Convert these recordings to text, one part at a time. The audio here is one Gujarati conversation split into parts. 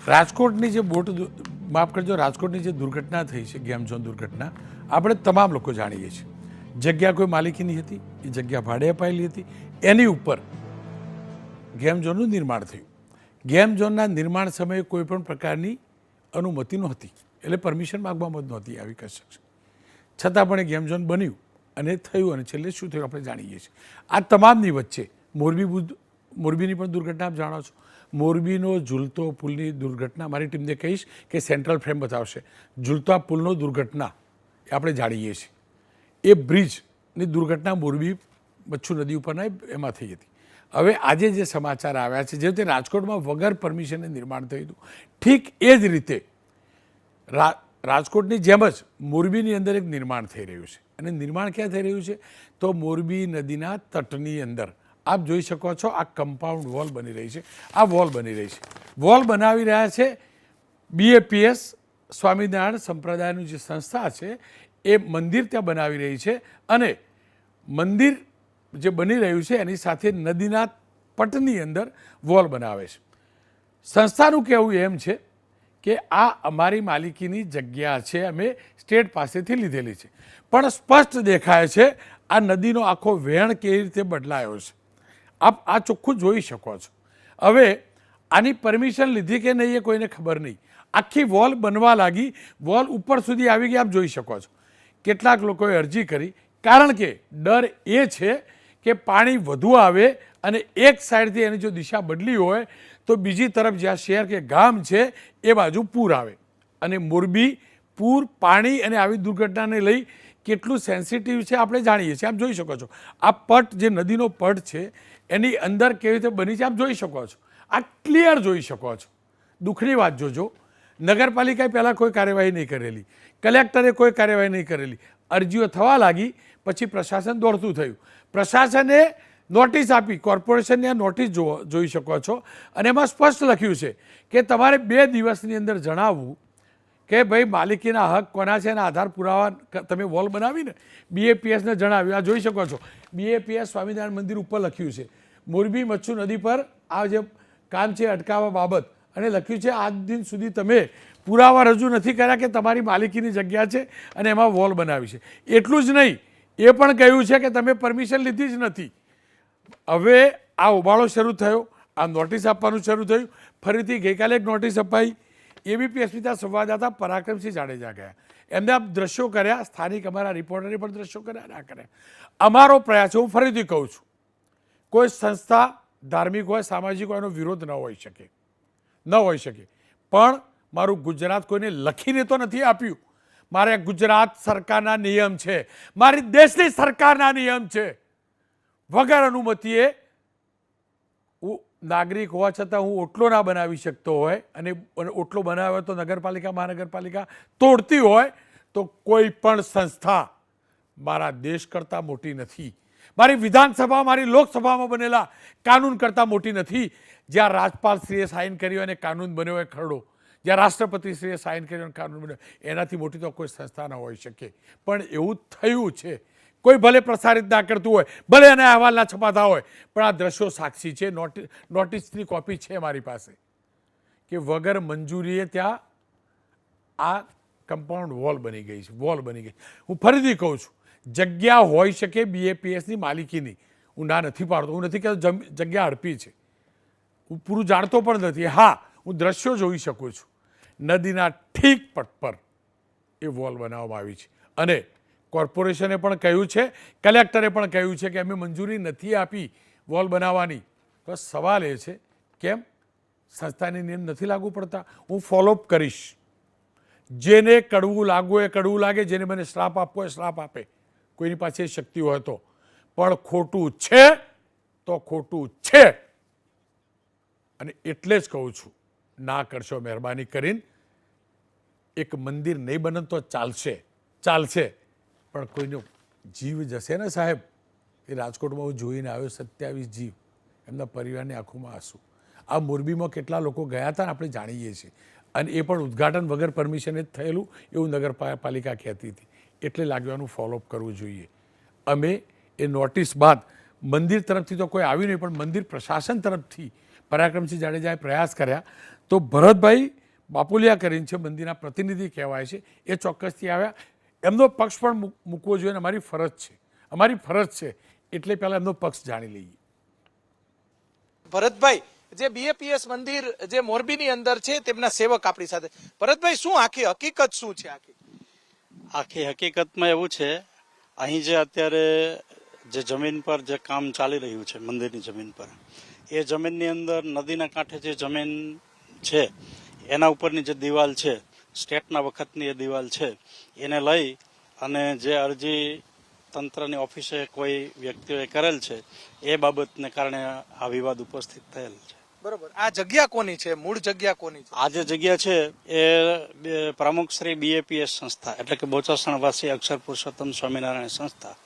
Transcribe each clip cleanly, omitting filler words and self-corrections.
રાજકોટની જે બોટ માફ કરજો રાજકોટની જે દુર્ઘટના થઈ છે ગેમ ઝોન દુર્ઘટના આપણે તમામ લોકો જાણીએ છીએ. જગ્યા કોઈ માલિકીની હતી, એ જગ્યા ભાડે અપાયેલી હતી, એની ઉપર ગેમ ઝોનનું નિર્માણ થયું. ગેમ ઝોનના નિર્માણ સમયે કોઈ પણ પ્રકારની અનુમતિ નહોતી, એટલે પરમિશન માગવામાં જ નહોતી આવી કન્સ્ટ્રક્શન. છતાં પણ એ ગેમ ઝોન બન્યું અને થયું, અને છેલ્લે શું થયું આપણે જાણીએ છીએ. આ તમામની વચ્ચે મોરબીની પણ દુર્ઘટના આપ જાણો છો. મોરબીનો ઝૂલતો પુલની દુર્ઘટના મારી ટીમને કહીશ કે સેન્ટ્રલ ફ્રેમ બતાવશે. ઝૂલતા પુલનો દુર્ઘટના એ આપણે જાણીએ છીએ. એ બ્રિજની દુર્ઘટના મોરબી બચ્છુ નદી ઉપરના એમાં થઈ હતી. હવે આજે જે સમાચાર આવ્યા છે, જે રીતે રાજકોટમાં વગર પરમિશને નિર્માણ થયું હતું, ઠીક એ જ રીતે રાજકોટની જેમ જ મોરબીની અંદર એક નિર્માણ થઈ રહ્યું છે. અને નિર્માણ ક્યાં થઈ રહ્યું છે? તો મોરબી નદીના તટની અંદર આપ જોઈ શકો છો આ કમ્પાઉન્ડ વોલ બની રહી છે. આ વોલ બની રહી છે. વોલ બનાવી રહ્યા છે BAPS સ્વામિનારાયણ સંપ્રદાયનું જે સંસ્થા છે એ મંદિર ત્યાં બનાવી રહી છે. અને મંદિર જે બની રહ્યું છે એની સાથે નદીના પટની અંદર વોલ બનાવે છે. સંસ્થાનું કહેવું એમ છે કે આ અમારી માલિકીની જગ્યા છે, અમે સ્ટેટ પાસેથી લીધેલી છે. પણ સ્પષ્ટ દેખાય છે આ નદીનો આખો વહેણ કેવી રીતે બદલાયો છે. આપ આ ચોખ્ખું જોઈ શકો છો. હવે આની પરમિશન લીધી કે નહીં એ કોઈને ખબર નહીં. આખી વોલ બનવા લાગી, વોલ ઉપર સુધી આવી ગઈ, આપ જોઈ શકો છો. કેટલાક લોકોએ અરજી કરી, કારણ કે ડર એ છે કે પાણી વધુ આવે અને એક સાઈડથી એની જો દિશા બદલી હોય તો બીજી તરફ જ્યાં શહેર કે ગામ છે એ બાજુ પૂર આવે. અને મોરબી પૂર, પાણી અને આવી દુર્ઘટનાને લઈ કેટલું સેન્સિટિવ છે આપણે જાણીએ છીએ. આપ જોઈ શકો છો આ પટ જે નદીનો પટ છે એની અંદર કેવી રીતે બની છે આપ જોઈ શકો છો. આ ક્લિયર જોઈ શકો છો. દુઃખની વાત જોજો, નગરપાલિકાએ પહેલાં કોઈ કાર્યવાહી નહીં કરેલી, કલેક્ટરે કોઈ કાર્યવાહી નહીં કરેલી. અરજીઓ થવા લાગી, પછી પ્રશાસન દોડતું થયું. પ્રશાસને નોટિસ આપી, કોર્પોરેશનને આ નોટિસ જોઈ શકો છો. અને એમાં સ્પષ્ટ લખ્યું છે કે તમારે 2 દિવસની અંદર જણાવવું કે ભાઈ માલિકીના હક કોના છે, એના આધાર પુરાવા તમે વોલ બનાવીને BAPSને જણાવ્યું. આ જોઈ શકો છો BAPS સ્વામિનારાયણ મંદિર ઉપર લખ્યું છે મોરબી મચ્છુ નદી પર આ જે કામ છે અટકાવવા બાબત, અને લખ્યું છે આજ દિન સુધી તમે પુરાવા રજૂ નથી કર્યા કે તમારી માલિકીની જગ્યા છે અને એમાં વોલ બનાવી છે. એટલું જ નહીં, એ પણ કહ્યું છે કે તમે પરમિશન લીધી જ નથી. હવે આ ઉબાળો શરૂ થયો, આ નોટિસ આપવાનું શરૂ થયું. ફરીથી ગઈકાલે એક નોટિસ અપાઈ. ABP અસ્મિતા સંવાદદાતા પરાક્રમસિંહ જાડેજા ગયા, એમને આ દ્રશ્યો કર્યા. સ્થાનિક અમારા રિપોર્ટરે પણ દ્રશ્યો કર્યા, ના કર્યા. અમારો પ્રયાસ, હું ફરીથી કહું છું, કોઈ સંસ્થા ધાર્મિક હોય, સામાજિક હોય, એનો વિરોધ ન હોઈ શકે, ન હોઈ શકે. પણ મારું ગુજરાત કોઈને લખીને તો નથી આપ્યું. મારે ગુજરાત સરકારના નિયમ છે, મારી દેશની સરકારના નિયમ છે. વગર અનુમતિએ હું નાગરિક હોવા છતાં હું ઓટલો ના બનાવી શકતો હોય, અને ઓટલો બનાવ્યો તો નગરપાલિકા મહાનગરપાલિકા તોડતી હોય, તો કોઈ પણ સંસ્થા મારા દેશ કરતાં મોટી નથી. મારી વિધાનસભા, મારી લોકસભામાં બનેલા કાનૂન કરતાં મોટી નથી. જ્યાં રાજપાલશ્રીએ સાઇન કર્યો અને કાનૂન બન્યો હોય ખરડો, જ્યાં રાષ્ટ્રપતિશ્રીએ સાઇન કર્યો અને કાનૂન બન્યો, એનાથી મોટી તો કોઈ સંસ્થા ન હોઈ શકે. પણ એવું થયું છે. કોઈ ભલે પ્રસારિત ના કરતું હોય, ભલે એના અહેવાલ ના છપાતા હોય, પણ આ દ્રશ્યો સાક્ષી છે. નોટિસની કોપી છે મારી પાસે કે વગર મંજૂરીએ ત્યાં આ કમ્પાઉન્ડ વોલ બની ગઈ છે. વોલ બની ગઈ. હું ફરીથી કહું છું, જગ્યા હોઈ શકે BAPSની માલિકીની, હું ના નથી પાડતો, હું નથી કહેતો જગ્યા હડપી છે, હું પૂરું જાણતો પણ નથી. હા, હું દ્રશ્યો જોઈ શકું છું. નદીના ઠીક પટ પર એ વોલ બનાવવામાં આવી છે. અને કોર્પોરેશને પણ કહ્યું છે, કલેક્ટરે પણ કહ્યું છે કે અમે મંજૂરી નથી આપી વોલ બનાવવાની. તો સવાલ એ છે કેમ સંસ્થાની નિયમ નથી લાગુ પડતા? હું ફોલોઅપ કરીશ. જેને કડવું લાગવું એ કડવું લાગે, જેને મને શ્રાપ આપવો એ શ્રાપ આપે, કોઈની પાસે શક્તિ હોય તો. પણ ખોટું છે તો ખોટું છે. અને એટલે જ કહું છું, ના કરશો મહેરબાની કરીને. એક મંદિર નહીં બને તો ચાલશે, ચાલશે, પણ કોઈનો જીવ જશે ને સાહેબ. એ રાજકોટમાં હું જોઈને આવ્યો, 27 જીવ, એમના પરિવારની આંખોમાં આંસુ. આ મોરબીમાં કેટલા લોકો ગયા હતા ને આપણે જાણીએ છીએ. અને એ પણ ઉદ્ઘાટન વગર પરમિશને જ થયેલું એવું નગરપાલિકા કહેતી હતી. એટલે લાગ્યાનું ફોલોઅપ કરવું જોઈએ. અમે એ નોટિસ બાદ મંદિર તરફથી તો કોઈ આવ્યું નહીં, પણ મંદિર પ્રશાસન તરફથી પરાક્રમસિંહ જાડેજાએ પ્રયાસ કર્યા. તો ભરતભાઈ બાપુલિયા કરીને છે, બંદીના પ્રતિનિધિ કહેવાય છે, એ ચોક્કસથી આવ્યા. એમનો પક્ષ પણ મૂકવો જોઈએ અને અમારી ફરજ છે એટલે પહેલાં એમનો પક્ષ જાણી લઈએ. ભરતભાઈ, જે બીએપીએસ મંદિર જે મોરબીની અંદર છે તેમના સેવક આપણી સાથે. ભરતભાઈ, શું આખી હકીકત શું છે? આખી હકીકતમાં એવું છે, અહીં જે અત્યારે જે જમીન પર જે કામ ચાલી રહ્યું છે મંદિરની જમીન પર, એ જમીનની અંદર નદીના કાંઠે જે જમીન છે એના ઉપરની જે દિવાલ છે, સ્ટેટના વખતની એ દિવાલ છે, એને લઈ અને જે અરજી તંત્રની ઓફિસે કોઈ વ્યક્તિઓએ કરેલ છે એ બાબતને કારણે આ વિવાદ ઉપસ્થિત થયેલ છે. બરોબર. આ જગ્યા કોની છે? મૂળ જગ્યા કોની છે? આ જે જગ્યા છે એ પ્રમુખ શ્રી બીએપીએસ સંસ્થા એટલે કે બોચાસણવાસી અક્ષર પુરુષોત્તમ સ્વામિનારાયણ સંસ્થા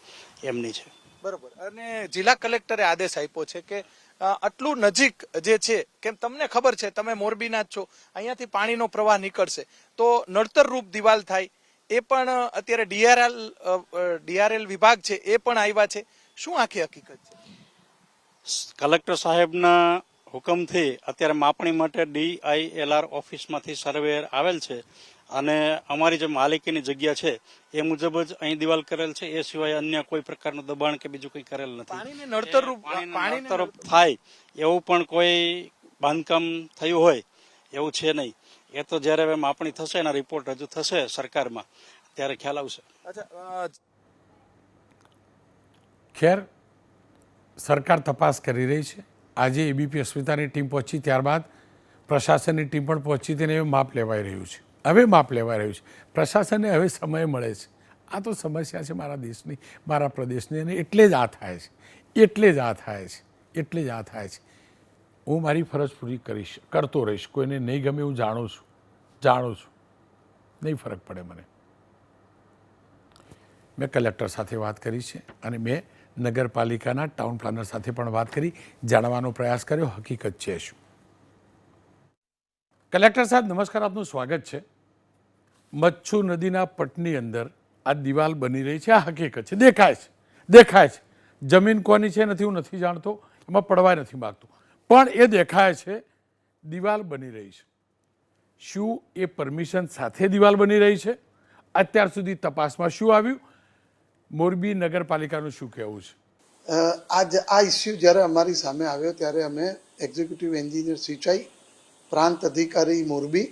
એમની છે. બરોબર. અને જિલ્લા કલેક્ટરે આદેશ આપ્યો છે કે આટલું નજીક જે છે, કેમ તમને ખબર છે, તમે મોરબીના જ છો, અહીંયાથી પાણીનો પ્રવાહ નીકળશે તો નડતર રૂપ દિવાલ થાય. એ પણ અત્યારે ડીઆરએલ વિભાગ છે એ પણ આવ્યા છે. શું આખી હકીકત છે? કલેક્ટર સાહેબના હુકમથી અત્યારે માપણી માટે DILR ઓફિસમાંથી સર્વેયર આવેલ છે અને અમારી જે માલિકીની જગ્યા છે એ મુજબ જ અહીં દિવાલ કરેલ છે. એ સિવાય અન્ય કોઈ પ્રકારનું દબાણ કે બીજું કંઈ કરેલ નથી. પાણીની નડતર થાય એવું પણ કોઈ બાંધકામ થયું હોય એવું છે નહીં. એ તો જ્યારે હવે માપણી થશે, એના રિપોર્ટ રજૂ થશે સરકારમાં ત્યારે ખ્યાલ આવશે. ખેર, સરકાર તપાસ કરી રહી છે. આજે એબીપી અસ્મિતાની ટીમ પહોંચી, ત્યારબાદ પ્રશાસનની ટીમ પણ પહોંચી તેને માપ લેવાઈ રહ્યું છે. હવે માપ લેવાઈ રહ્યું છે. પ્રશાસનને હવે સમય મળે છે. આ તો સમસ્યા છે મારા દેશની, મારા પ્રદેશની, અને એટલે જ આ થાય છે. હું મારી ફરજ પૂરી કરતો રહીશ. કોઈને નહીં ગમે હું જાણું છું, નહીં ફરક પડે મને. મેં કલેક્ટર સાથે વાત કરી છે અને મેં નગરપાલિકાના ટાઉન પ્લાનર સાથે પણ વાત કરી, જાણવાનો પ્રયાસ કર્યો હકીકત છે શું. કલેક્ટર સાહેબ નમસ્કાર, આપનું સ્વાગત છે. મચ્છુ નદીના પટની અંદર આ દિવાલ બની રહી છે, આ હકીકત છે, દેખાય છે. જમીન કોની છે નથી, હું નથી જાણતો, એમાં પડવા નથી માગતો, પણ એ દેખાય છે દિવાલ બની રહી છે. શું એ પરમિશન સાથે દિવાલ બની રહી છે? અત્યાર સુધી તપાસમાં શું આવ્યું? મોરબી નગરપાલિકાનું શું કહેવું છે? આ ઇસ્યુ જ્યારે અમારી સામે આવ્યો ત્યારે અમે એક્ઝિક્યુટિવ એન્જિનિયર સિંચાઈ, પ્રાંત અધિકારી મોરબી,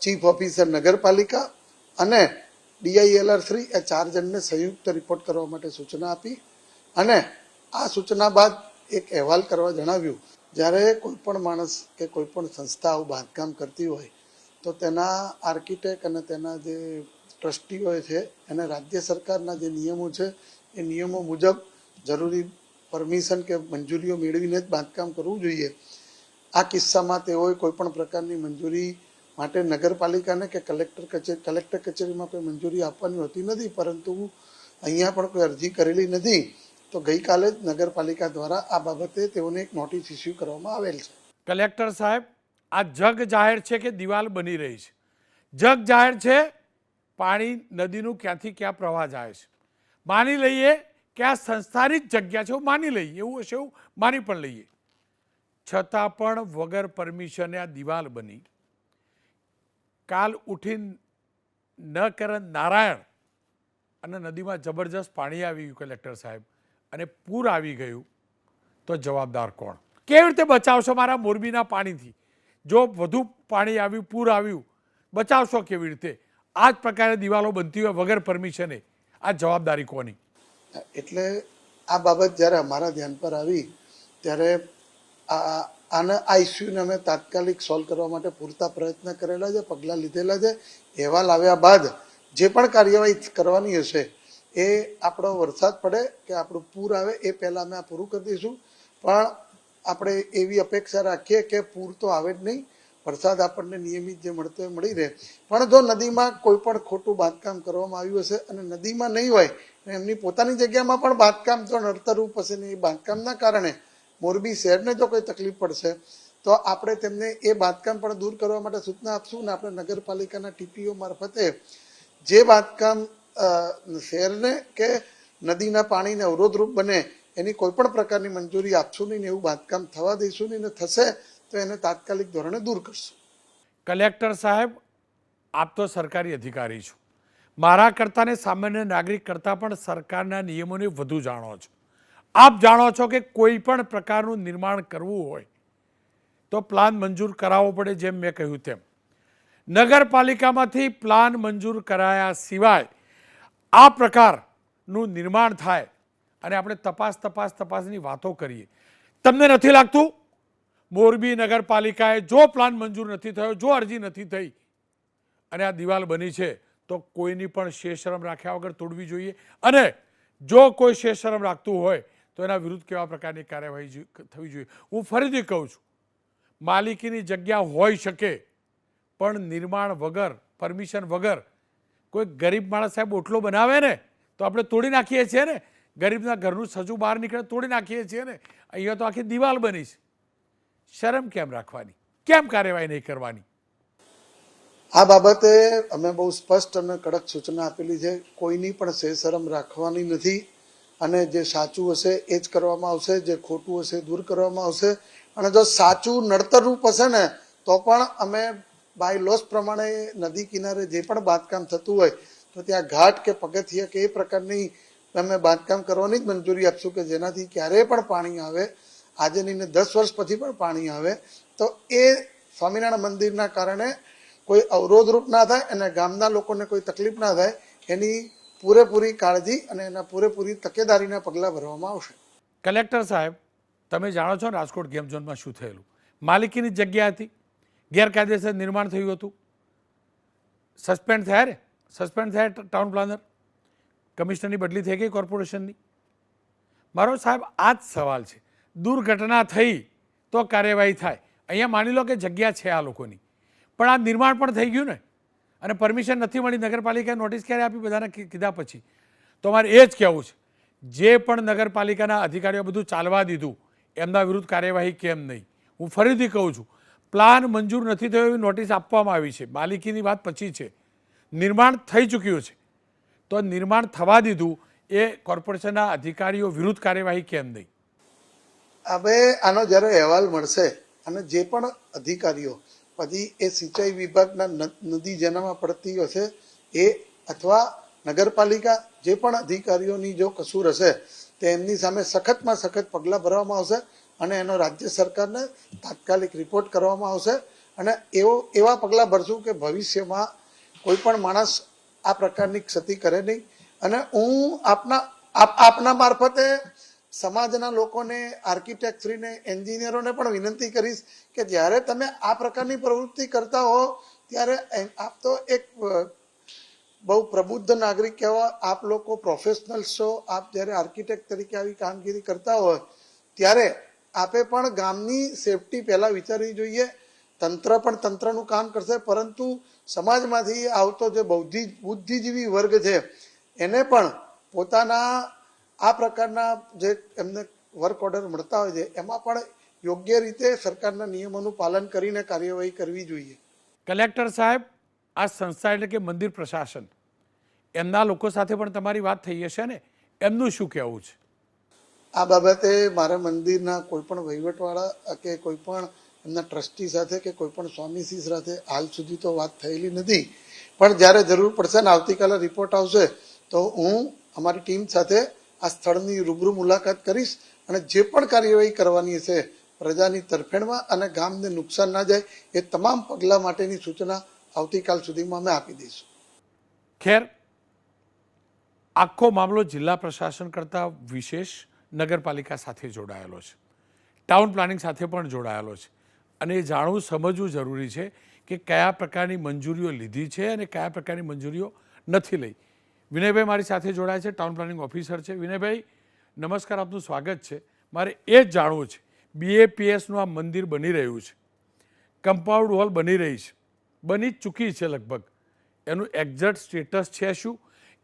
ચીફ ઓફિસર નગરપાલિકા અને DILR 3 એ 4 જણને સંયુક્ત રિપોર્ટ કરવા માટે સૂચના આપી અને આ સૂચના બાદ એક અહેવાલ કરવા જણાવ્યું. જ્યારે કોઈ પણ માણસ કે કોઈ પણ સંસ્થા આવું બાંધકામ કરતી હોય તો તેના આર્કિટેક્ટ અને તેના જે ટ્રસ્ટીઓ છે એને રાજ્ય સરકારના જે નિયમો છે એ નિયમો મુજબ જરૂરી પરમિશન કે મંજૂરીઓ મેળવીને જ બાંધકામ કરવું જોઈએ. આ કિસ્સામાં તેઓએ કોઈ પણ પ્રકારની મંજૂરી માટે નગરપાલિકાને કે કલેક્ટર કચેરીમાં કોઈ મંજૂરી આપવાની હોતી નથી, પરંતુ અહીંયા પણ કોઈ અરજી કરેલી નથી. તો ગઈકાલે જ નગરપાલિકા દ્વારા આ બાબતે તેઓને એક નોટિસ ઇસ્યુ કરવામાં આવેલ છે. કલેક્ટર સાહેબ, આ જગ જાહેર છે કે દિવાલ બની રહી છે, જગ જાહેર છે. પાણી નદીનું ક્યાંથી ક્યાં પ્રવાહ જાય છે. માની લઈએ કે આ સંસ્થાની જ જગ્યા છે, એવું માની લઈએ, એવું હશે એવું માની પણ લઈએ, છતાં પણ વગર પરમિશને આ દિવાલ બની. કાલ ઉઠી ન કરે નારાયણ અને નદીમાં જબરજસ્ત પાણી આવી ગયું કલેક્ટર સાહેબ, અને પૂર આવી ગયું, તો જવાબદાર કોણ? કેવી રીતે બચાવશો મારા મોરબીના પાણીથી? જો વધુ પાણી આવ્યું, પૂર આવ્યું, બચાવશો કેવી રીતે? આ જ પ્રકારે દિવાલો બનતી હોય વગર પરમિશને, આ જવાબદારી કોની? એટલે આ બાબત જ્યારે અમારા ધ્યાન પર આવી ત્યારે આ ઇસ્યુને અમે તાત્કાલિક સોલ્વ કરવા માટે પૂરતા પ્રયત્ન કરેલા છે, પગલાં લીધેલા છે. અહેવાલ આવ્યા બાદ જે પણ કાર્યવાહી કરવાની હશે એ આપણો વરસાદ પડે કે આપણું પૂર આવે એ પહેલાં અમે આ પૂરું કરી દઈશું. પણ આપણે એવી અપેક્ષા રાખીએ કે પૂર તો આવે જ નહીં, વરસાદ આપણને નિયમિત જે મળતો હોય મળી રહે. પણ જો નદીમાં કોઈ પણ ખોટું બાંધકામ કરવામાં આવ્યું હશે અને નદીમાં નહીં હોય, એમની પોતાની જગ્યામાં પણ બાંધકામ જો નડતરરૂપ હશે ને એ બાંધકામના કારણે મોરબી શહેરને જો કોઈ તકલીફ પડશે તો આપણે તેમને એ બાંધકામ પણ દૂર કરવા માટે સૂચના આપશું ને આપણે નગરપાલિકાના TPO મારફતે જે બાંધકામ શહેરને કે નદીના પાણીને અવરોધરૂપ બને એની કોઈ પણ પ્રકારની મંજૂરી આપશું નહીં ને એવું બાંધકામ થવા દઈશું નહીં, ને થશે તો એને તાત્કાલિક ધોરણે દૂર કરશું. કલેક્ટર સાહેબ, આપ તો સરકારી અધિકારી છો. મારા કરતાં ને સામાન્ય નાગરિક કરતાં પણ સરકારના નિયમોને વધુ જાણો છો. આપ જાણો છો કે કોઈ પણ પ્રકારનું નિર્માણ કરવું હોય તો પ્લાન મંજૂર કરાવવો પડે. જેમ મેં કહ્યું તેમ નગરપાલિકામાંથી પ્લાન મંજૂર કરાયા સિવાય આ પ્રકારનું નિર્માણ થાય અને આપણે તપાસની વાતો કરીએ. તમને નથી લાગતું મોરબી નગરપાલિકાએ જો પ્લાન મંજૂર નથી થયો, જો અરજી નથી થઈ અને આ દિવાલ બની છે તો કોઈની પણ શેષરમ રાખ્યા વગર તોડવી જોઈએ? અને જો કોઈ શેષરમ રાખતું હોય તો એના વિરુદ્ધ કેવા પ્રકારની કાર્યવાહી થવી જોઈએ? હું ફરીથી કહું છું, માલિકીની જગ્યા હોઈ શકે પણ નિર્માણ વગર, પરમિશન વગર કોઈ ગરીબ માણસ સાહેબ ઓટલો બનાવે ને તો આપણે તોડી નાખીએ છીએ ને. ગરીબના ઘરનું સજુ બહાર નીકળે તોડી નાખીએ છીએ ને. અહીંયા તો આખી દિવાલ બની છે. શરમ કેમ રાખવાની? કેમ કાર્યવાહી નહીં કરવાની? આ બાબતે અમે બહુ સ્પષ્ટ અને કડક સૂચના આપેલી છે. કોઈની પણ શેષરમ રાખવાની નથી અને જે સાચું હશે એ જ કરવામાં આવશે, જે ખોટું હશે દૂર કરવામાં આવશે. અને જો સાચું નડતરરૂપ હશે ને તો પણ અમે બાય લોસ પ્રમાણે નદી કિનારે જે પણ બાંધકામ થતું હોય તો ત્યાં ઘાટ કે પગથિયા કે એ પ્રકારની અમે બાંધકામ કરવાની જ મંજૂરી આપશું કે જેનાથી ક્યારેય પણ પાણી આવે, આજે નહીં 10 વર્ષ પછી પણ પાણી આવે તો એ સ્વામિનારાયણ મંદિરના કારણે કોઈ અવરોધરૂપ ના થાય અને ગામના લોકોને કોઈ તકલીફ ના થાય એની પૂરેપૂરી કાળજી અને એના પૂરેપૂરી તકેદારીના પગલાં ભરવામાં આવશે. કલેક્ટર સાહેબ, તમે જાણો છો ને રાજકોટ ગેમ ઝોનમાં શું થયેલું? માલિકીની જગ્યા હતી, ગેરકાયદેસર નિર્માણ થયું હતું, સસ્પેન્ડ થયા ને, સસ્પેન્ડ થયા ટાઉન પ્લાનર, કમિશનરની બદલી થઈ ગઈ કોર્પોરેશનની. મારો સાહેબ આ જ સવાલ છે. દુર્ઘટના થઈ તો કાર્યવાહી થાય. અહીંયા માની લો કે જગ્યા છે આ લોકોની, પણ આ નિર્માણ પણ થઈ ગયું ને અને પરમિશન નથી મળી, નગરપાલિકાએ નોટિસ ક્યારે આપી બધાને કીધા પછી? તો મારે એ જ કહેવું છે, જે પણ નગરપાલિકાના અધિકારીઓ બધું ચાલવા દીધું એમના વિરુદ્ધ કાર્યવાહી કેમ નહીં? હું ફરીથી કહું છું, પ્લાન મંજૂર નથી થયો એવી નોટિસ આપવામાં આવી છે, માલિકીની વાત પછી છે, નિર્માણ થઈ ચૂક્યું છે, તો નિર્માણ થવા દીધું એ કોર્પોરેશનના અધિકારીઓ વિરુદ્ધ કાર્યવાહી કેમ નહીં? હવે આનો જ્યારે અહેવાલ મળશે અને જે પણ અધિકારીઓ પછી એ સિંચાઈ વિભાગના નદી જેનામાં પડતી હશે એ અથવા નગરપાલિકા જે પણ અધિકારીઓની જો કસૂર હશે તો એમની સામે સખતમાં સખત પગલાં ભરવામાં આવશે અને એનો રાજ્ય સરકારને તાત્કાલિક રિપોર્ટ કરવામાં આવશે અને એવા પગલાં ભરશું કે ભવિષ્યમાં કોઈ પણ માણસ આ પ્રકારની ક્ષતિ કરે નહીં. અને હું આપના મારફતે સમાજના લોકોને, આર્કિટેક્ટશ્રીને, એન્જિનિયરોને પણ વિનંતી કરીશ કે જ્યારે તમે આ પ્રકારની પ્રવૃત્તિ કરતા હો ત્યારે આપ તો એક બહુ પ્રબુદ્ધ નાગરિક કહેવા, આપ લોકો પ્રોફેશનલ્સ છો, આપ જ્યારે આર્કિટેક્ટ તરીકે આવી કામગીરી કરતા હોય ત્યારે આપે પણ ગામની સેફટી પહેલાં વિચારવી જોઈએ. તંત્ર પણ તંત્રનું કામ કરશે, પરંતુ સમાજમાંથી આવતો જે બુદ્ધિજીવી વર્ગ છે એને પણ પોતાના આ પ્રકારના જે એમને વર્ક ઓર્ડર મળતા હોય છે એમાં પણ યોગ્ય રીતે સરકારના નિયમોનું પાલન કરીને કાર્યવાહી કરવી જોઈએ. કલેક્ટર સાહેબ, આ સંસ્થા એટલે કે મંદિર પ્રશાસન, એમના લોકો સાથે પણ તમારી વાત થઈ હશે ને, એમનું શું કહેવું છે? આ બાબતે મારા મંદિરના કોઈ પણ વહીવટવાળા કે કોઈ પણ એમના ટ્રસ્ટી સાથે કે કોઈ પણ સ્વામીશ્રી સાથે હાલ સુધી તો વાત થયેલી નથી, પણ જ્યારે જરૂર પડશે ને આવતીકાલે રિપોર્ટ આવશે તો હું અમારી ટીમ સાથે આ સ્થળની રૂબરૂ મુલાકાત કરીશ અને જે પણ કાર્યવાહી કરવાની હશે પ્રજાની તરફેણમાં અને ગામને નુકસાન ના જાય એ તમામ પગલાં માટેની સૂચના આવતીકાલ સુધીમાં અમે આપી દઈશું. ખેર, આખો મામલો જિલ્લા પ્રશાસન કરતાં વિશેષ નગરપાલિકા સાથે જોડાયેલો છે, ટાઉન પ્લાનિંગ સાથે પણ જોડાયેલો છે અને એ જાણવું સમજવું જરૂરી છે કે કયા પ્રકારની મંજૂરીઓ લીધી છે અને કયા પ્રકારની મંજૂરીઓ નથી લઈ. વિનયભાઈ મારી સાથે જોડાય છે, ટાઉન પ્લાનિંગ ઓફિસર છે. વિનયભાઈ, નમસ્કાર, આપનું સ્વાગત છે. મારે એ જ જાણવું છે, BAPSનું આ મંદિર બની રહ્યું છે, કમ્પાઉન્ડ વોલ બની રહી છે, બની ચૂકી છે લગભગ, એનું એક્ઝેક્ટ સ્ટેટસ છે શું?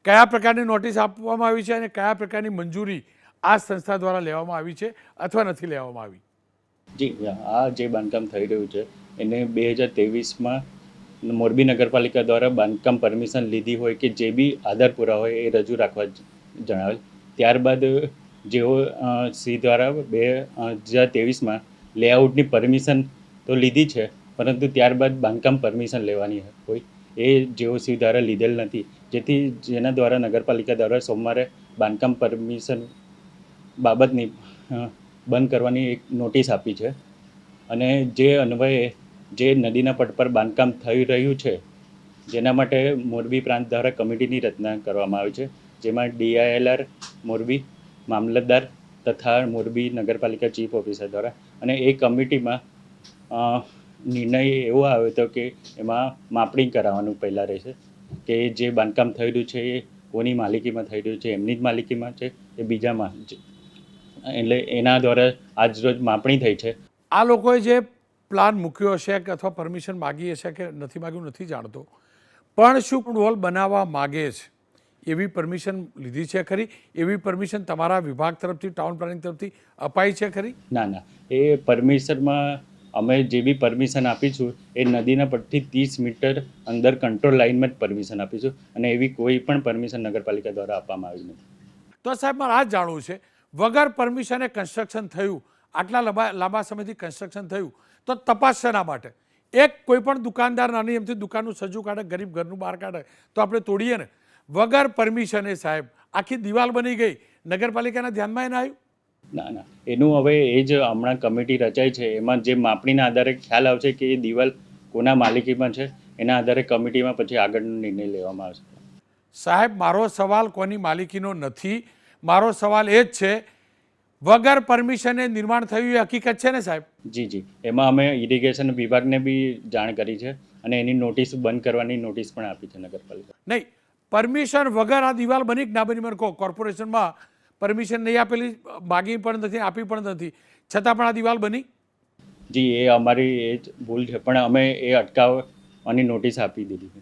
કયા પ્રકારની નોટિસ આપવામાં આવી છે અને કયા પ્રકારની મંજૂરી આ સંસ્થા દ્વારા લેવામાં આવી છે અથવા નથી લેવામાં આવી? જી, આ જે બાંધકામ થઈ રહ્યું છે એને 2023માં મોરબી નગરપાલિકા દ્વારા બાંધકામ પરમિશન લીધી હોય કે જે બી આધાર પુરા હોય એ રજૂ રાખવા જણાવેલ. ત્યારબાદ જેઓ સી દ્વારા 2023માં લેઆઉટની પરમિશન તો લીધી છે, પરંતુ ત્યારબાદ બાંધકામ પરમિશન લેવાની હોય એ જેઓસી દ્વારા લીધેલ નથી, જેના દ્વારા નગરપાલિકા દ્વારા સોમવારે બાંધકામ પરમિશન બાબતની બંધ કરવાની એક નોટિસ આપી છે. અને જે અન્વયે જે નદીના પટ પર બાંધકામ થઈ રહ્યું છે જેના માટે મોરબી પ્રાંત દ્વારા કમિટીની રચના કરવામાં આવી છે, જેમાં DILR મોરબી, મામલતદાર તથા મોરબી નગરપાલિકા ચીફ ઓફિસર દ્વારા, અને એ કમિટીમાં નિર્ણય એવો આવ્યો હતો કે એમાં માપણી કરાવવાનું પહેલાં રહેશે કે જે બાંધકામ થઈ રહ્યું છે એ કોની માલિકીમાં થઈ રહ્યું છે, એમની જ માલિકીમાં છે એ બીજામાં છે. એટલે એના દ્વારા આજરોજ માપણી થઈ છે. આ લોકોએ જે પ્લાન મૂક્યો હશે કે અથવા પરમિશન માગી હશે કે નથી માગ્યું નથી જાણતો, પણ શું વોલ બનાવવા માગે છે એવી પરમિશન લીધી છે ખરી? એવી પરમિશન તમારા વિભાગ તરફથી, ટાઉન પ્લાનિંગ તરફથી અપાઈ છે ખરી? ના, એ પરમિશનમાં અમે જે બી પરમિશન આપીશું એ નદીના પરથી 30 મીટર અંદર કંટ્રોલ લાઇનમાં જ પરમિશન આપીશું, અને એવી કોઈ પણ પરમિશન નગરપાલિકા દ્વારા આપવામાં આવી નથી. તો સાહેબ મારે આ જ જાણવું છે, વગર પરમિશને કન્સ્ટ્રક્શન થયું, આટલા લાંબા સમયથી કન્સ્ટ્રક્શન થયું, તો તપાસ શેના માટે? એક કોઈ પણ દુકાનદાર નાની એમથી દુકાનનું સજ્જું કાઢે, ગરીબ ઘરનું બહાર કાઢે તો આપણે તોડીએ ને. વગર પરમિશને સાહેબ આખી દિવાલ બની ગઈ, નગરપાલિકાના ધ્યાનમાં એને આવ્યું? ના, એનું હવે એ જ હમણાં કમિટી રચાઈ છે, એમાં જે માપણીના આધારે ખ્યાલ આવશે કે એ દિવાલ કોના માલિકીમાં છે, એના આધારે કમિટીમાં પછી આગળનો નિર્ણય લેવામાં આવશે. સાહેબ મારો સવાલ કોની માલિકીનો નથી, મારો સવાલ એ જ છે વગર પરમિશને નિર્માણ થયું એ હકીકત છે ને સાહેબ? જી, એમાં અમે ઇરિગેશન વિભાગને બી જાણ કરી છે અને એની નોટિસ બંધ કરવાની નોટિસ પણ આપી છે નગરપાલિકા. નહીં, પરમિશન વગર આ દિવાલ બની કે ના બની મને કહો. કોર્પોરેશનમાં પરમિશન નહીં આપેલી, માગી પણ નથી, આપી પણ નથી, છતાં પણ આ દિવાલ બની? જી, એ અમારી એ જ ભૂલ છે, પણ અમે એ અટકાવવાની નોટિસ આપી દીધી છે.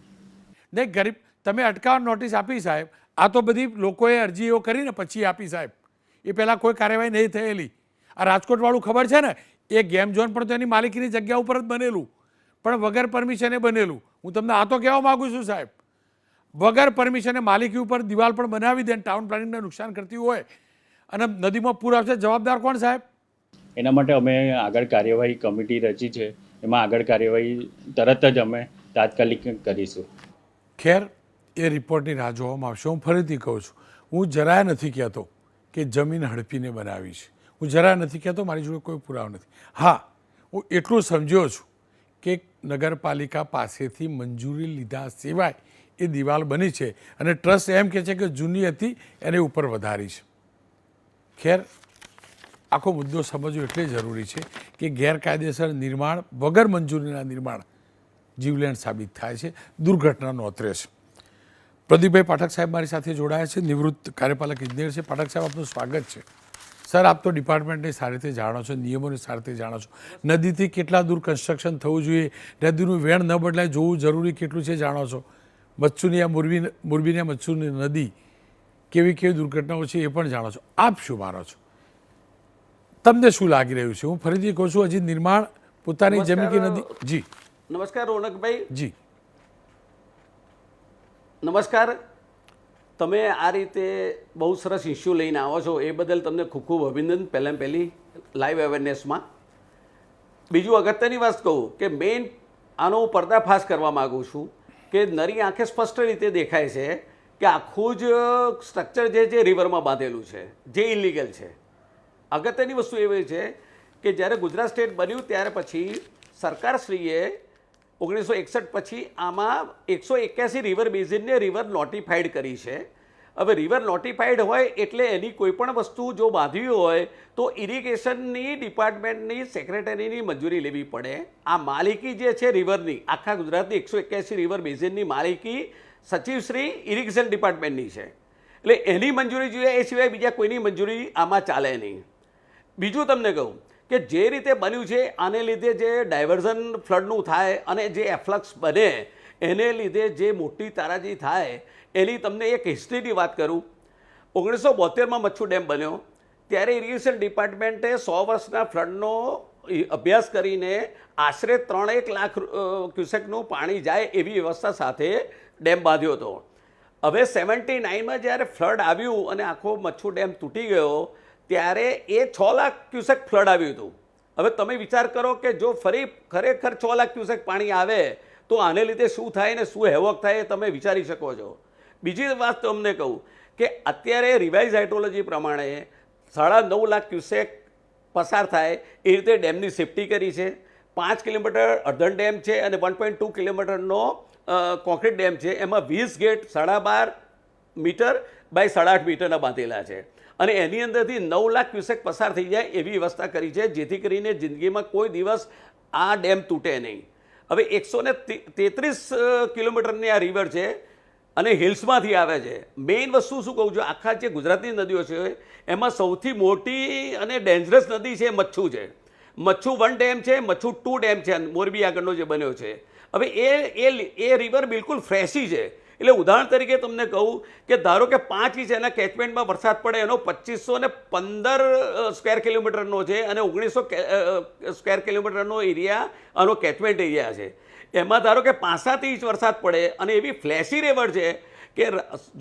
નહીં ગરીબ, તમે અટકાવવાની નોટિસ આપી સાહેબ, આ તો બધી લોકોએ અરજીઓ કરીને પછી આપી સાહેબ, એ પહેલાં કોઈ કાર્યવાહી નહીં થયેલી. આ રાજકોટવાળું ખબર છે ને, એ ગેમ ઝોન પણ તો એની માલિકીની જગ્યા ઉપર જ બનેલું, પણ વગર પરમિશને બનેલું. હું તમને આ તો કહેવા માગું છું સાહેબ, વગર પરમિશને માલિકી ઉપર દિવાલ પણ બનાવી દે, ટાઉન પ્લાનિંગને નુકસાન કરતી હોય અને નદીમાં પૂર આવશે, જવાબદાર કોણ સાહેબ? એના માટે અમે આગળ કાર્યવાહી કમિટી રચી છે, એમાં આગળ કાર્યવાહી તરત જ અમે તાત્કાલિક કરીશું. ખેર, એ રિપોર્ટની રાહ જોવામાં આવશે. હું ફરીથી કહું છું, હું જરાય નથી કહેતો કે જમીન હડપીને બનાવી છે, હું જરાય નથી કહેતો, મારી જોડે કોઈ પુરાવો નથી. હા, હું એટલું સમજ્યો છું કે નગરપાલિકા પાસેથી મંજૂરી લીધા સિવાય એ દિવાલ બની છે અને ટ્રસ્ટ એમ કહે છે કે જૂની હતી એને ઉપર વધારી છે. ખેર, આખો મુદ્દો સમજવો એટલે જરૂરી છે કે ગેરકાયદેસર નિર્માણ, વગર મંજૂરીના નિર્માણ જીવલેણ સાબિત થાય છે, દુર્ઘટના નોતરે છે. પ્રદીપભાઈ પાઠક સાહેબ મારી સાથે જોડાયા છે, નિવૃત્ત કાર્યપાલક ઇજનેર છે. પાઠક સાહેબ, આપનું સ્વાગત છે. સર, આપ તો ડિપાર્ટમેન્ટની સારી રીતે જાણો છો, નિયમોની સારી રીતે જાણો છો, નદીથી કેટલા દૂર કન્સ્ટ્રક્શન થવું જોઈએ, નદીનું વેણ ન બદલાય જોવું જરૂરી કેટલું છે જાણો છો. મચ્છુની આ મોરબીની મચ્છુની નદી કેવી દુર્ઘટનાઓ છે એ પણ જાણો છો. આપ શું માનો છો? તમને શું લાગી રહ્યું છે? હું ફરીથી કહું છું, હજી નિર્માણ પોતાની જમીન કે નદી? જી નમસ્કાર રોનકભાઈ. જી નમસ્કાર. તમે આ રીતે બહુ સરસ ઇસ્યુ લઈને આવો છો એ બદલ તમને ખૂબ ખૂબ અભિનંદન. પહેલી લાઈવ અવેરનેસમાં. બીજું અગત્યની વાત કહું કે મેઇન આનો હું પર્દાફાશ કરવા માગું છું કે નરી આંખે સ્પષ્ટ રીતે દેખાય છે કે આખું જ સ્ટ્રક્ચર જે રિવરમાં બાંધેલું છે, જે ઇલીગલ છે. અગત્યની વસ્તુ એવી છે કે જ્યારે ગુજરાત સ્ટેટ બન્યું ત્યારે પછી સરકારશ્રીએ 1961 પછી આમાં 181 રિવર બેઝિનને રિવર નોટિફાઈડ કરી છે. હવે રિવર નોટિફાઈડ હોય એટલે એની કોઈ પણ વસ્તુ જો બાંધવી હોય તો ઇરિગેશનની ડિપાર્ટમેન્ટની સેક્રેટરીની મંજૂરી લેવી પડે. આ માલિકી જે છે રિવરની, આખા ગુજરાતની 181 રિવર બેઝિનની માલિકી સચિવશ્રી ઇરિગેશન ડિપાર્ટમેન્ટની છે, એટલે એની મંજૂરી જોઈએ, એ સિવાય બીજા કોઈની મંજૂરી આમાં ચાલે નહીં. બીજું તમને કહું કે જે રીતે બન્યું છે આને લીધે જે ડાયવર્ઝન ફ્લડનું થાય અને જે એફ્લક્સ બને એને લીધે જે મોટી તારાજી થાય એની તમને એક હિસ્ટ્રીની વાત કરું. 1972માં મચ્છુ ડેમ બન્યો ત્યારે ઇરિગેશન ડિપાર્ટમેન્ટે 100 વર્ષના ફ્લડનો અભ્યાસ કરીને આશરે 3-1 લાખ ક્યુસેકનું પાણી જાય એવી વ્યવસ્થા સાથે ડેમ બાંધ્યો હતો. હવે 79માં જ્યારે ફ્લડ આવ્યું અને આખો મચ્છુ ડેમ તૂટી ગયો ત્યારે એ 6 લાખ ક્યુસેક ફ્લડ આવ્યું હતું. હવે તમે વિચાર કરો કે જો ફરી ખરેખર 6 લાખ ક્યુસેક પાણી આવે તો આને લીધે શું થાય ને શું હેવોક થાય એ તમે વિચારી શકો છો. બીજી વાત તમને કહું કે અત્યારે રિવાઇઝ હાઇડ્રોલોજી પ્રમાણે 9.5 લાખ ક્યુસેક પસાર થાય એ રીતે ડેમની સેફટી કરી છે. 5 કિલોમીટર અડધન ડેમ છે અને 1.2 કિલોમીટરનો કોન્ક્રીટ ડેમ છે. એમાં 20 ગેટ 12.5 મીટર બાય 8.5 મીટરના બાંધેલા છે અને એની અંદરથી 9 લાખ ક્યુસેક પસાર થઈ જાય એવી વ્યવસ્થા કરી છે, જેથી કરીને જિંદગીમાં કોઈ દિવસ આ ડેમ તૂટે નહીં. હવે 133 કિલોમીટરની આ રિવર છે અને હિલ્સમાંથી આવે છે. મેઇન વસ્તુ શું કહું છું, આખા જે ગુજરાતની નદીઓ છે એમાં સૌથી મોટી અને ડેન્જરસ નદી છે મચ્છુ છે. મચ્છુ 1 ડેમ છે, મચ્છુ 2 ડેમ છે, મોરબી આગળનો જે બન્યો છે. હવે એ રિવર બિલકુલ ફ્રેશી છે. એટલે ઉદાહરણ તરીકે તમને કહું કે ધારો કે 5 ઇંચ એના કેચમેન્ટમાં વરસાદ પડે, એનો 2515 સ્ક્વેર કિલોમીટરનો છે અને 1900 સ્ક્વેર કિલોમીટરનો એરિયા આનો કેચમેન્ટ એરિયા છે. એમાં ધારો કે 5-7 ઇંચ વરસાદ પડે અને એવી ફ્લેશી રિવર છે કે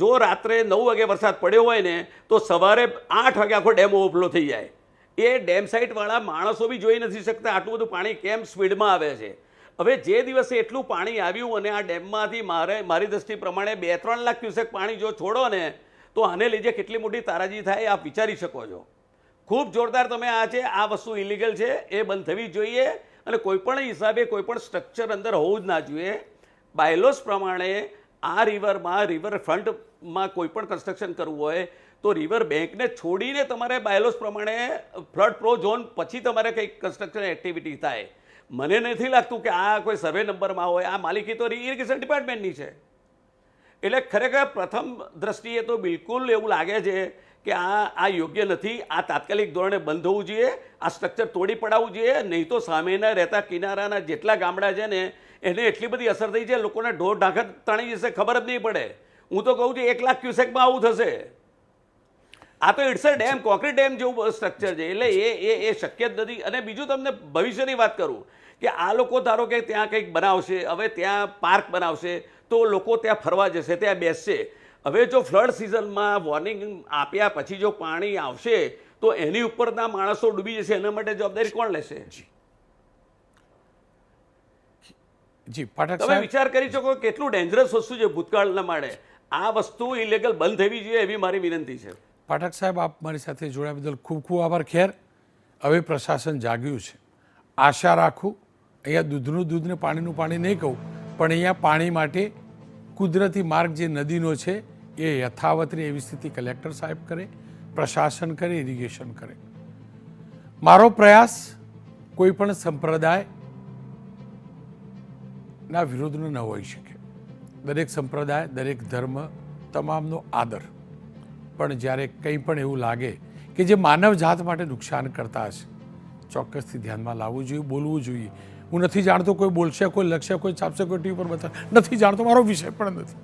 જો રાત્રે 9 વાગે વરસાદ પડ્યો હોય ને તો સવારે 8 વાગે આખો ડેમ ઓવરફ્લો થઈ જાય. એ ડેમ સાઇટવાળા માણસો બી જોઈ નથી શકતા આટલું બધું પાણી કેમ સ્પીડમાં આવે છે. હવે જે દિવસે એટલું પાણી આવ્યું અને આ ડેમમાંથી મારી દ્રષ્ટિ પ્રમાણે 2-3 લાખ ક્યુસેક પાણી જો છોડો ને તો આને લીધે કેટલી મોટી તારાજી થાય આપ વિચારી શકો છો. ખૂબ જોરદાર તમે આ વસ્તુ ઇલીગલ છે, એ બંધ થવી જોઈએ અને કોઈપણ હિસાબે કોઈપણ સ્ટ્રક્ચર અંદર હોવું જ ના જોઈએ. બાયલોસ પ્રમાણે આ રિવરમાં રિવર ફ્રન્ટમાં કોઈપણ કન્સ્ટ્રક્શન કરવું હોય તો રિવર બેંકને છોડીને તમારે બાયલોસ પ્રમાણે ફ્લડ પ્રો ઝોન પછી તમારે કંઈક કન્સ્ટ્રક્શન એક્ટિવિટી થાય. મને નથી લાગતું કે આ કોઈ સર્વે નંબરમાં હોય. આ માલિકી તો ઇરિગેશન ડિપાર્ટમેન્ટની છે. એટલે ખરેખર પ્રથમ દ્રષ્ટિએ તો બિલકુલ એવું લાગે છે કે આ યોગ્ય નથી. આ તાત્કાલિક ધોરણે બંધ હોવું જોઈએ. આ સ્ટ્રક્ચર તોડી પડાવવું જોઈએ, નહીં તો સામેના રહેતા કિનારાના જેટલા ગામડા છે ને એને એટલી બધી અસર થઈ છે, લોકોને ઢોર ઢાંખર તણી જશે, ખબર જ નહીં પડે. હું તો કહું છું 1 લાખ ક્યુસેકમાં આવું થશે. આ તો it's a dam, concrete dam જેવું સ્ટ્રક્ચર છે. એટલે એ શક્ય જ નથી. અને બીજું તમને ભવિષ્યની વાત કરું કે આ લોકો ધારો કે ત્યાં કંઈક બનાવશે, હવે ત્યાં પાર્ક બનાવશે તો લોકો ત્યાં ફરવા જશે, ત્યાં બેસશે. હવે જો ફ્લડ સિઝનમાં વોર્નિંગ આપ્યા પછી જો પાણી આવશે તો એની ઉપરના માણસો ડૂબી જશે. એના માટે જવાબદારી કોણ લેશે? જી પાઠક તમે સાહેબ, વિચાર કરી શકો કેટલું ડેન્જરસ વસ્તુ છે ભૂતકાળના માટે. આ વસ્તુ ઇલીગલ બંધ થવી જોઈએ એવી મારી વિનંતી છે. પાઠક સાહેબ, આપ મારી સાથે જોડાયા બદલ ખૂબ ખૂબ આભાર. ખેર, હવે પ્રશાસન જાગ્યું છે. આશા રાખું, અહીંયા દૂધને પાણીનું પાણી નહીં કહું, પણ અહીંયા પાણી માટે કુદરતી માર્ગ જે નદીનો છે એ યથાવત રહે એવી સ્થિતિ કલેક્ટર સાહેબ કરે, પ્રશાસન કરે, ઇરિગેશન કરે. મારો પ્રયાસ કોઈ પણ સંપ્રદાયના વિરોધનો ન હોઈ શકે. દરેક સંપ્રદાય, દરેક ધર્મ, તમામનો આદર. પણ જ્યારે કંઈ પણ એવું લાગે કે જે માનવ જાત માટે નુકસાન કરતા હશે, ચોક્કસથી ધ્યાનમાં લાવવું જોઈએ, બોલવું જોઈએ. હું નથી જાણતો કોઈ બોલશે, કોઈ લખશે, કોઈ છાપશે, કોઈ ટીવી પર બતાવે, નથી જાણતો, મારો વિષય પણ નથી.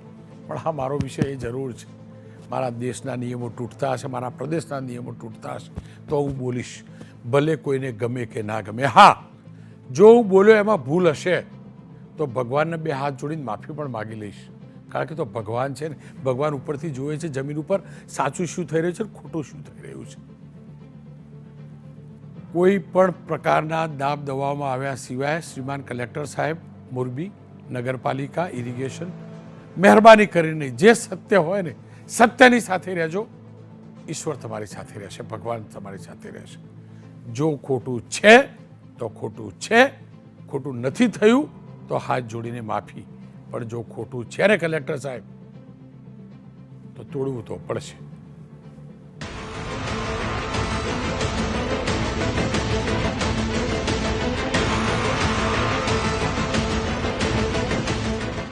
પણ હા, મારો વિષય એ જરૂર છે. મારા દેશના નિયમો તૂટતા હશે, મારા પ્રદેશના નિયમો તૂટતા હશે તો હું બોલીશ, ભલે કોઈને ગમે કે ના ગમે. હા, જો હું બોલ્યો એમાં ભૂલ હશે તો ભગવાનને 2 હાથ જોડીને માફી પણ માગી લઈશ. કારણ કે તો ભગવાન છે ને, ભગવાન ઉપરથી જોવે છે જમીન ઉપર સાચું શું થઈ રહ્યું છે, ખોટું શું થઈ રહ્યું છે. કોઈ પણ પ્રકારના દાબ દબાવવામાં આવ્યા સિવાય શ્રીમાન કલેક્ટર સાહેબ, મોરબી નગરપાલિકા, ઇરિગેશન, મહેરબાની કરીને જે સત્ય હોય ને સત્યની સાથે રહેજો. ઈશ્વર તમારી સાથે રહેશે, ભગવાન તમારી સાથે રહેશે. જો ખોટું છે તો ખોટું છે, ખોટું નથી થયું તો હાથ જોડીને માફી. પણ જો ખોટું છે ને કલેક્ટર સાહેબ તો તોડવું તો પડશે.